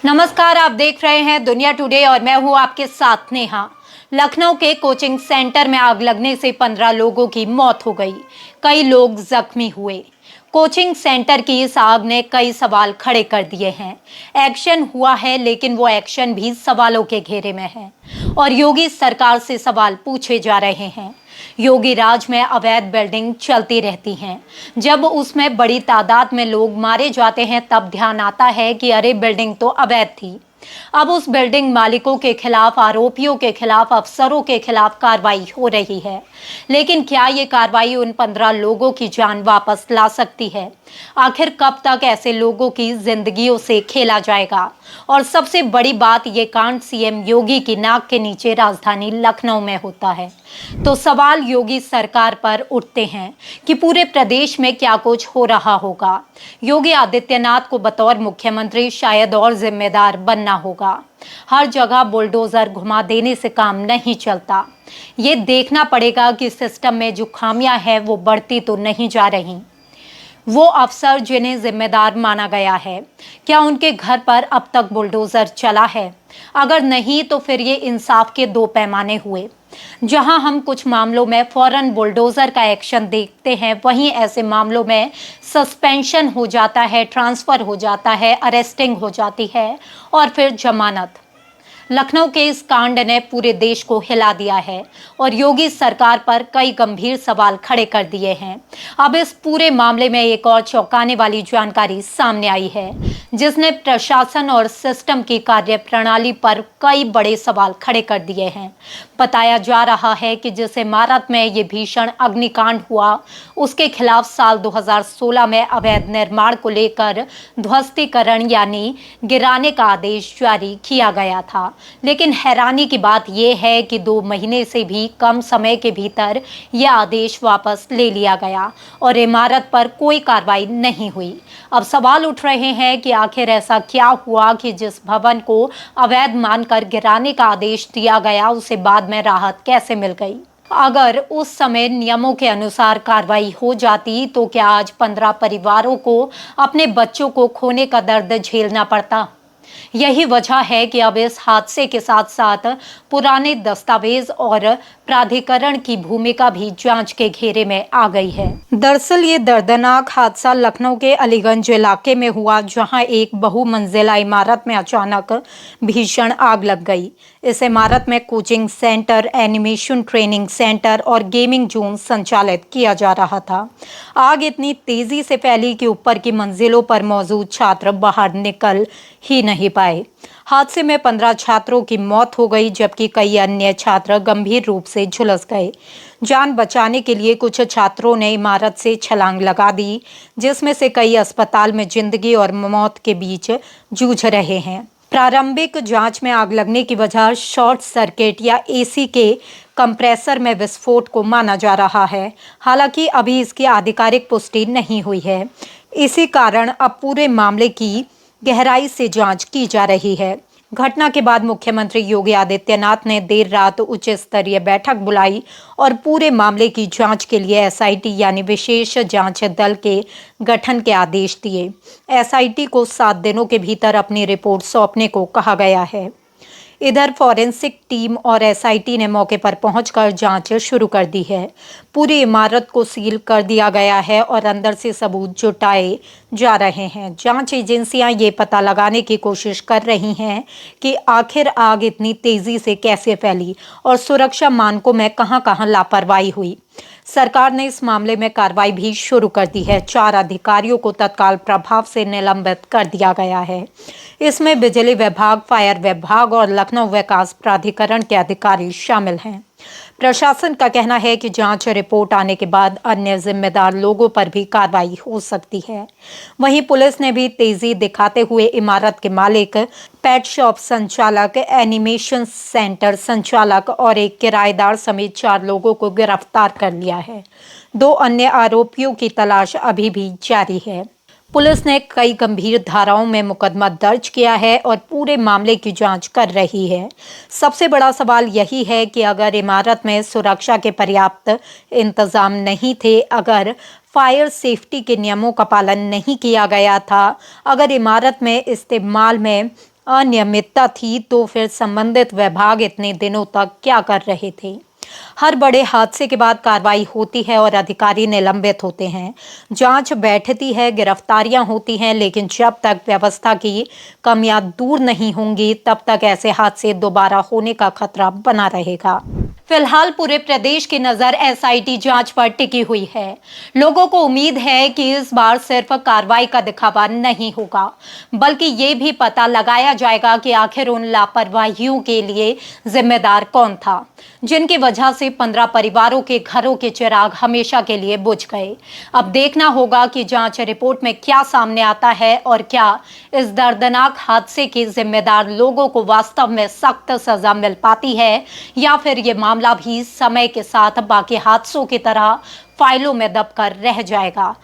नमस्कार, आप देख रहे हैं दुनिया टुडे और मैं हूं आपके साथ नेहा। लखनऊ के कोचिंग सेंटर में आग लगने से 15 लोगों की मौत हो गई, कई लोग जख्मी हुए। कोचिंग सेंटर की इस आग ने कई सवाल खड़े कर दिए हैं। एक्शन हुआ है, लेकिन वो एक्शन भी सवालों के घेरे में है और योगी सरकार से सवाल पूछे जा रहे हैं। योगी राज में अवैध बिल्डिंग चलती रहती हैं। जब उसमें बड़ी तादाद में लोग मारे जाते हैं तब ध्यान आता है कि अरे बिल्डिंग तो अवैध थी। अब उस बिल्डिंग मालिकों के खिलाफ, आरोपियों के खिलाफ, अफसरों के खिलाफ कार्रवाई हो रही है। लेकिन क्या ये कार्रवाई उन 15 लोगों की जान वापस ला सकती है? आखिर कब तक ऐसे लोगों की जिंदगियों से खेला जाएगा? और सबसे बड़ी बात, ये कांड सीएम योगी की नाक के नीचे राजधानी लखनऊ में होता है। तो सवाल योगी सरकार पर उठते हैं कि पूरे प्रदेश में क्या कुछ हो रहा होगा। योगी आदित्यनाथ को बतौर मुख्यमंत्री शायद और जिम्मेदार बनना होगा। हर जगह बुलडोजर घुमा देने से काम नहीं चलता। ये देखना पड़ेगा कि सिस्टम में जो खामियां हैं वो बढ़ती तो नहीं जा रही। वो अफसर जिन्हें जिम्मेदार माना गया है, क्या उनके घर पर अब तक बुलडोजर चला है? अगर नहीं तो फिर ये इंसाफ के दो पैमाने हुए। जहां हम कुछ मामलों में फौरन बुलडोजर का एक्शन देखते हैं, वहीं ऐसे मामलों में सस्पेंशन हो जाता है, ट्रांसफर हो जाता है, अरेस्टिंग हो जाती है और फिर जमानत। लखनऊ के इस कांड ने पूरे देश को हिला दिया है और योगी सरकार पर कई गंभीर सवाल खड़े कर दिए हैं। अब इस पूरे मामले में एक और चौंकाने वाली जानकारी सामने आई है, जिसने प्रशासन और सिस्टम की कार्यप्रणाली पर कई बड़े सवाल खड़े कर दिए हैं। बताया जा रहा है कि जिस इमारत में ये भीषण अग्निकांड हुआ, उसके खिलाफ साल 2016 में अवैध निर्माण को लेकर ध्वस्तीकरण यानी गिराने का आदेश जारी किया गया था। लेकिन हैरानी की बात यह है कि 2 महीने से भी कम समय के भीतर यह आदेश वापस ले लिया गया और इमारत पर कोई कार्रवाई नहीं हुई। अब सवाल उठ रहे हैं कि आखिर ऐसा क्या हुआ कि जिस भवन को अवैध मानकर गिराने का आदेश दिया गया, उसे बाद में राहत कैसे मिल गई? अगर उस समय नियमों के अनुसार कार्रवाई हो जाती तो क्या आज 15 परिवारों को अपने बच्चों को खोने का दर्द झेलना पड़ता? यही वजह है कि अब इस हादसे के साथ साथ पुराने दस्तावेज और प्राधिकरण की भूमिका भी जांच के घेरे में आ गई है। दरअसल ये दर्दनाक हादसा लखनऊ के अलीगंज इलाके में हुआ, जहां एक बहुमंजिला इमारत में अचानक भीषण आग लग गई। इस इमारत में coaching centre, animation training centre और गेमिंग जोन संचालित किया जा रहा था। आग इतनी तेजी से फैली कि ऊपर की मंजिलों पर मौजूद छात्र बाहर निकल ही नहीं पाए। हादसे में 15 छात्रों की मौत हो गई, जबकि कई अन्य छात्र गंभीर रूप से झुलस गए। जान बचाने के लिए कुछ छात्रों ने इमारत से छलांग लगा दी, जिसमें से कई अस्पताल में जिंदगी और मौत के बीच जूझ रहे हैं। प्रारंभिक जांच में आग लगने की वजह शॉर्ट सर्किट या एसी के कंप्रेसर में विस्फोट को माना जा रहा है। हालांकि अभी इसकी आधिकारिक पुष्टि नहीं हुई है। इसी कारण अब पूरे मामले की गहराई से जांच की जा रही है। घटना के बाद मुख्यमंत्री योगी आदित्यनाथ ने देर रात उच्च स्तरीय बैठक बुलाई और पूरे मामले की जांच के लिए एसआईटी यानी विशेष जांच दल के गठन के आदेश दिए। एसआईटी को 7 दिनों के भीतर अपनी रिपोर्ट सौंपने को कहा गया है। इधर फॉरेंसिक टीम और एसआईटी ने मौके पर पहुंचकर जांच शुरू कर दी है। पूरी इमारत को सील कर दिया गया है और अंदर से सबूत जुटाए जा रहे हैं। जांच एजेंसियां ये पता लगाने की कोशिश कर रही हैं कि आखिर आग इतनी तेजी से कैसे फैली और सुरक्षा मानकों में कहां-कहां लापरवाही हुई। सरकार ने इस मामले में कार्रवाई भी शुरू कर दी है। 4 अधिकारियों को तत्काल प्रभाव से निलंबित कर दिया गया है। इसमें बिजली विभाग, फायर विभाग और लखनऊ विकास प्राधिकरण के अधिकारी शामिल हैं। प्रशासन का कहना है कि जांच रिपोर्ट आने के बाद अन्य जिम्मेदार लोगों पर भी कार्रवाई हो सकती है। वहीं पुलिस ने भी तेजी दिखाते हुए इमारत के मालिक, पेट शॉप संचालक, एनिमेशन सेंटर संचालक और एक किराएदार समेत 4 लोगों को गिरफ्तार कर लिया है। 2 अन्य आरोपियों की तलाश अभी भी जारी है। पुलिस ने कई गंभीर धाराओं में मुकदमा दर्ज किया है और पूरे मामले की जांच कर रही है। सबसे बड़ा सवाल यही है कि अगर इमारत में सुरक्षा के पर्याप्त इंतजाम नहीं थे, अगर फायर सेफ्टी के नियमों का पालन नहीं किया गया था, अगर इमारत में इस्तेमाल में अनियमितता थी, तो फिर संबंधित विभाग इतने दिनों तक क्या कर रहे थे? हर बड़े हादसे के बाद कार्रवाई होती है और अधिकारी निलंबित होते हैं। जांच बैठती है, गिरफ्तारियां होती हैं, लेकिन जब तक व्यवस्था की कमियां दूर नहीं होंगी, तब तक ऐसे हादसे दोबारा होने का खतरा बना रहेगा। फिलहाल पूरे प्रदेश की नजर एसआईटी जांच पर टिकी हुई है। लोगों को उम्मीद है कि इस बार सिर्फ कार्रवाई का दिखावा नहीं होगा, बल्कि ये भी पता लगाया जाएगा कि आखिर उन लापरवाहियों के लिए जिम्मेदार कौन था, जिनकी वजह से 15 परिवारों के घरों के चिराग हमेशा के लिए बुझ गए। अब देखना होगा कि जांच रिपोर्ट में क्या सामने आता है और क्या इस दर्दनाक हादसे के जिम्मेदार लोगों को वास्तव में सख्त सजा मिल पाती है, या फिर ये मामला भी समय के साथ बाकी हादसों की तरह फाइलों में दबकर रह जाएगा।